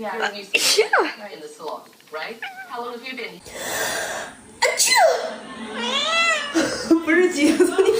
Yeah. You see in the salon, right? How long have you been? 부르지 손이.